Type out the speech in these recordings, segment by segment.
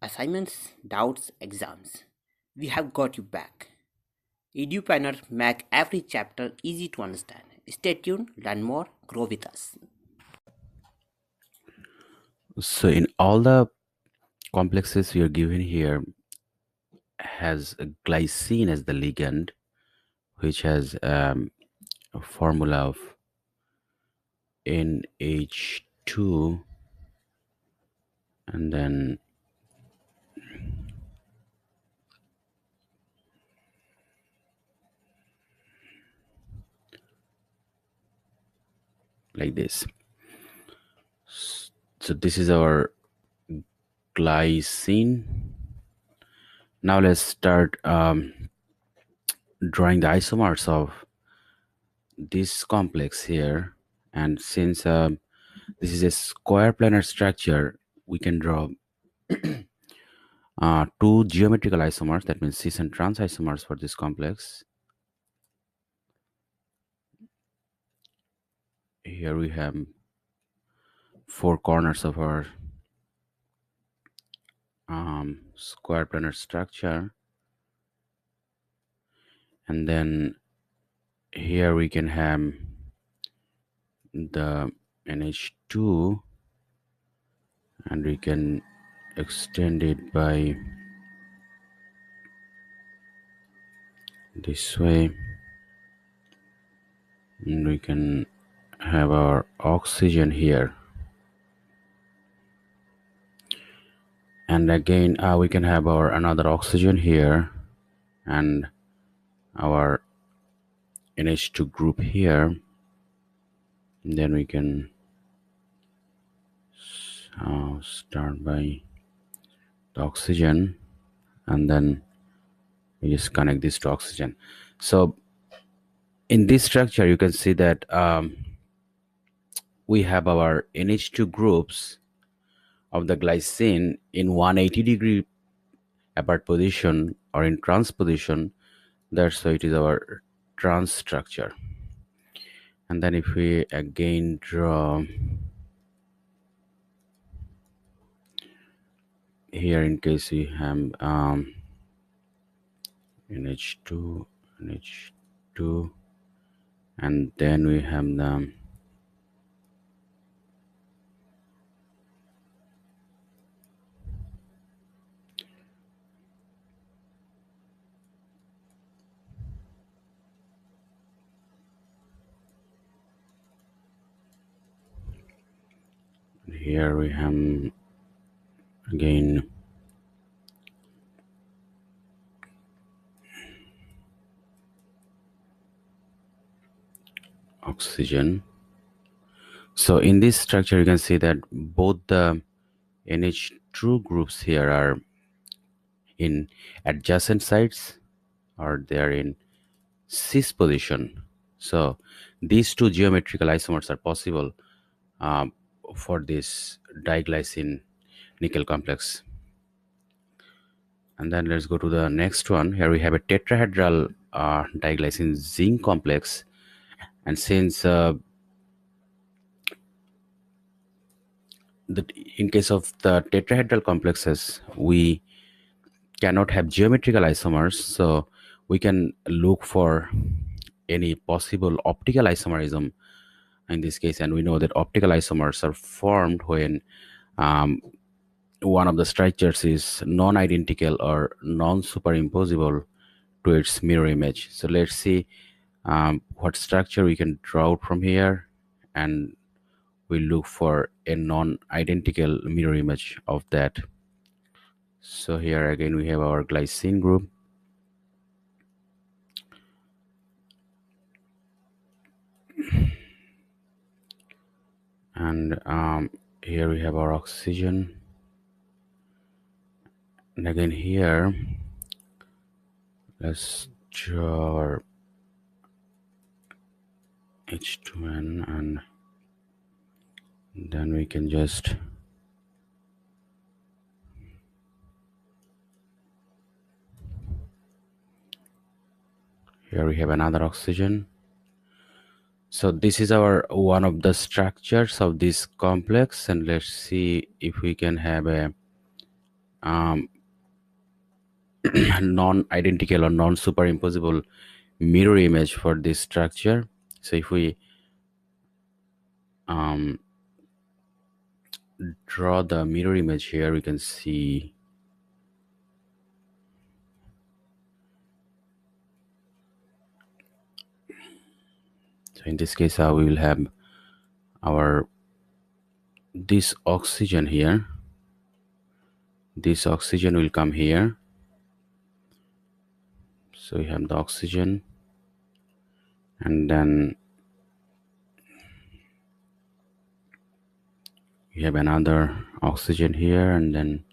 assignments, doubts, exams. We have got you back. EduPlanner make every chapter easy to understand. Stay tuned, learn more, grow with us. So in all the complexes we are given here has a glycine as the ligand, which has a formula of NH2, and then like this. So this is our glycine. Now let's start drawing the isomers of this complex here. And since this is a square planar structure, we can draw two geometrical isomers, that means cis and trans isomers for this complex. Here we have four corners of our square planar structure, and then here we can have the NH2, and we can extend it by this way, and we can have our oxygen here, and again we can have our another oxygen here and our NH2 group here. And then we can start by the oxygen, and then we just connect this to oxygen. So in this structure you can see that we have our NH2 groups of the glycine in 180-degree apart position or in trans position. That's why it is our trans structure. And then if we again draw here, in case we have NH2, NH2, and then we have the here we have again oxygen. So in this structure you can see that both the NH2 groups here are in adjacent sites, or they are in cis position. So these two geometrical isomers are possible um, for this diglycine nickel complex. And then let's go to the next one. Here we have a tetrahedral diglycine zinc complex, and since in case of the tetrahedral complexes we cannot have geometrical isomers, so we can look for any possible optical isomerism in this case. And we know that optical isomers are formed when one of the structures is non-identical or non-superimposable to its mirror image. So let's see what structure we can draw out from here, and we look for a non-identical mirror image of that. So here again we have our glycine group, and here we have our oxygen, and again here let's draw our H2N, and then we can just here we have another oxygen. So this is our one of the structures of this complex, and let's see if we can have a um, non-identical or non-superimposable mirror image for this structure. So if we um, draw the mirror image here, we can see so in this case we will have our this oxygen here. This oxygen will come here. So we have the oxygen, and then we have another oxygen here, and then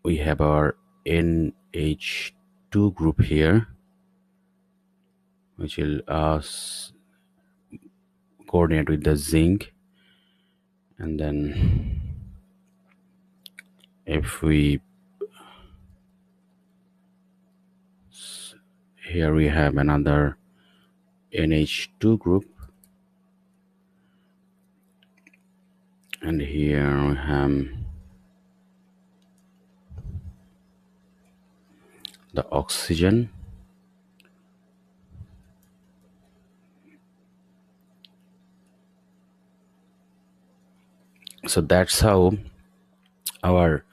we have our NH2 group here, which will coordinate with the zinc. And then if we here we have another NH2 group, and here we have the oxygen. So that's how our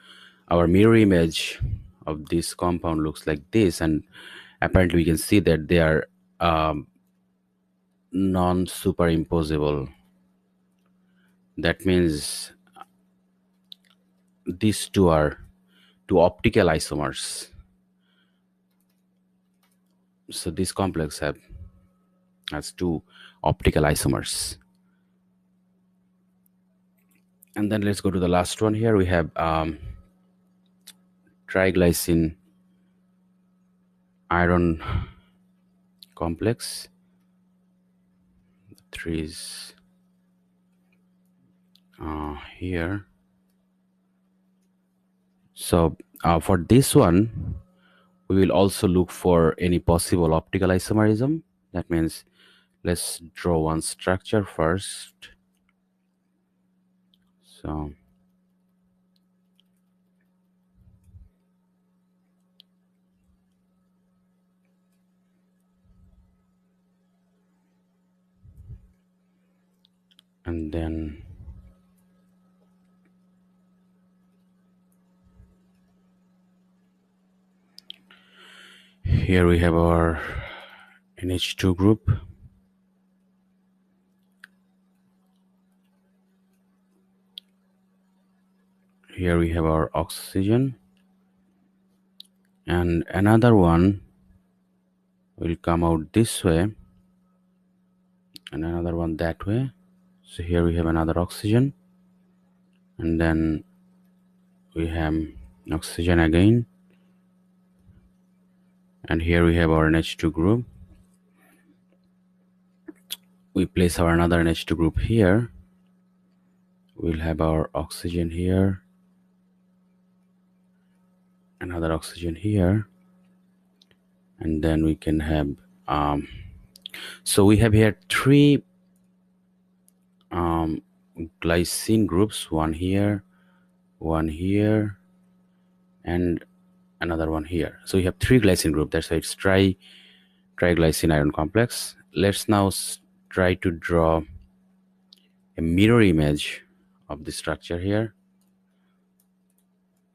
mirror image of this compound looks like this, and apparently we can see that they are non-superimposable. That means these two are two optical isomers. So this complex has two optical isomers. And then let's go to the last one. Here we have triglycine iron complex. The three is here. So for this one, we will also look for any possible optical isomerism. That means let's draw one structure first. So and then here we have our NH2 group. Here we have our oxygen, and another one will come out this way and another one that way. So here we have another oxygen, and then we have oxygen again, and here we have our NH2 group. We place our another NH2 group here. We'll have our oxygen here, another oxygen here, and then we can have so we have here three glycine groups, one here, and another one here. So we have three glycine group. That's why it's triglycine iron complex. Let's now try to draw a mirror image of the structure here.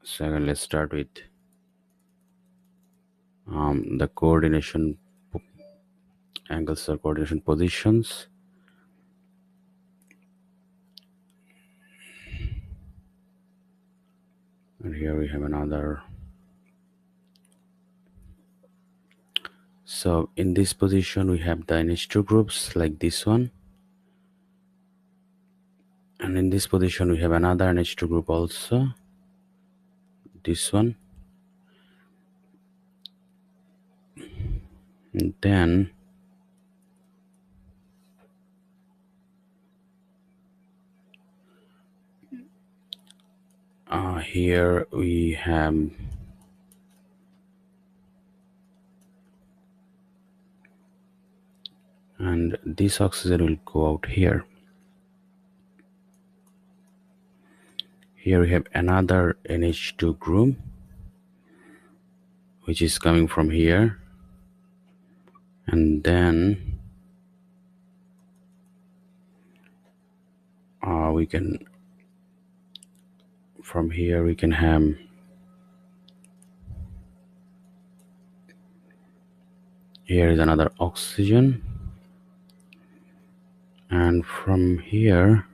So let's start with the coordination angles or coordination positions. And here we have another. So in this position we have the NH2 groups like this one, and in this position we have another NH2 group also, this one. And then here we have and this oxygen will go out here. Here we have another NH2 group which is coming from here, and then we can, from here we can have, here is another oxygen, and from here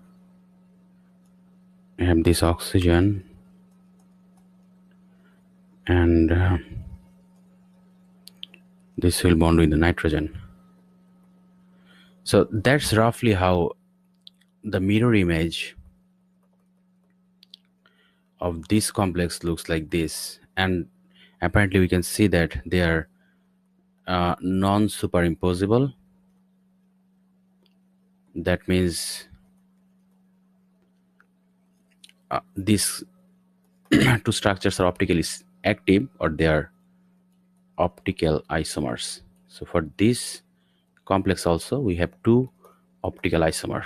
I have this oxygen, and this will bond with the nitrogen. So that's roughly how the mirror image of this complex looks like this. And apparently we can see that they are non-superimposable. That means these two structures are optically active, or they are optical isomers. So for this complex also we have two optical isomer.